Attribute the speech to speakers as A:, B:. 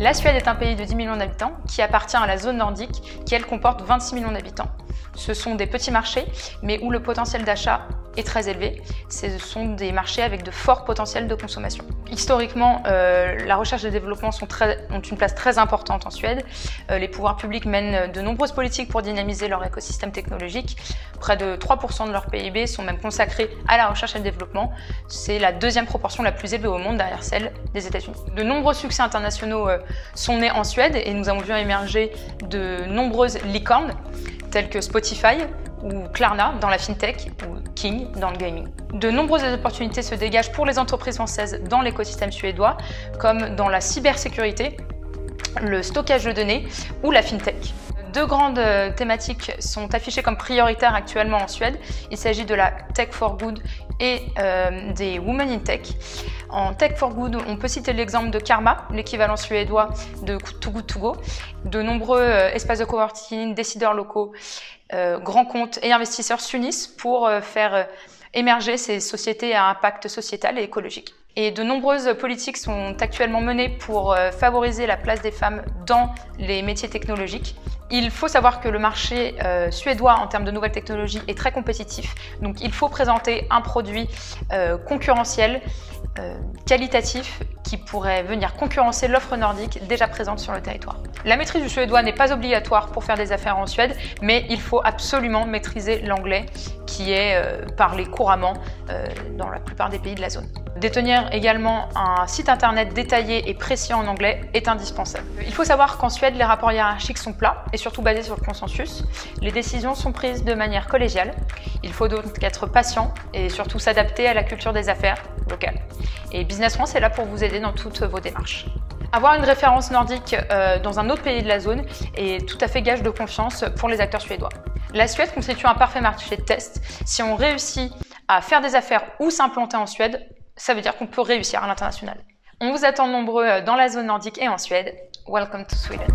A: La Suède est un pays de 10 millions d'habitants qui appartient à la zone nordique qui, elle, comporte 26 millions d'habitants. Ce sont des petits marchés, mais où le potentiel d'achat est très élevé. Ce sont des marchés avec de forts potentiels de consommation. Historiquement, la recherche et le développement ont une place très importante en Suède. Les pouvoirs publics mènent de nombreuses politiques pour dynamiser leur écosystème technologique. Près de 3% de leur PIB sont même consacrés à la recherche et le développement. C'est la deuxième proportion la plus élevée au monde derrière celle des États-Unis. De nombreux succès internationaux sont nés en Suède et nous avons vu émerger de nombreuses licornes telles que Spotify ou Klarna dans la fintech ou King dans le gaming. De nombreuses opportunités se dégagent pour les entreprises françaises dans l'écosystème suédois, comme dans la cybersécurité, le stockage de données ou la fintech. Deux grandes thématiques sont affichées comme prioritaires actuellement en Suède. Il s'agit de la Tech for Good et des Women in Tech. En Tech for Good, on peut citer l'exemple de Karma, l'équivalent suédois de Too Good To Go. De nombreux espaces de coworking, décideurs locaux, grands comptes et investisseurs s'unissent pour faire émerger ces sociétés à impact sociétal et écologique. Et de nombreuses politiques sont actuellement menées pour favoriser la place des femmes dans les métiers technologiques. Il faut savoir que le marché suédois en termes de nouvelles technologies est très compétitif. Donc il faut présenter un produit concurrentiel, qualitatif, qui pourrait venir concurrencer l'offre nordique déjà présente sur le territoire. La maîtrise du suédois n'est pas obligatoire pour faire des affaires en Suède, mais il faut absolument maîtriser l'anglais qui est parlé couramment dans la plupart des pays de la zone. Détenir également un site internet détaillé et précis en anglais est indispensable. Il faut savoir qu'en Suède, les rapports hiérarchiques sont plats et surtout basés sur le consensus. Les décisions sont prises de manière collégiale. Il faut donc être patient et surtout s'adapter à la culture des affaires locales. Et Business France est là pour vous aider dans toutes vos démarches. Avoir une référence nordique dans un autre pays de la zone est tout à fait gage de confiance pour les acteurs suédois. La Suède constitue un parfait marché de test. Si on réussit à faire des affaires ou s'implanter en Suède, ça veut dire qu'on peut réussir à l'international. On vous attend nombreux dans la zone nordique et en Suède. Welcome to Sweden.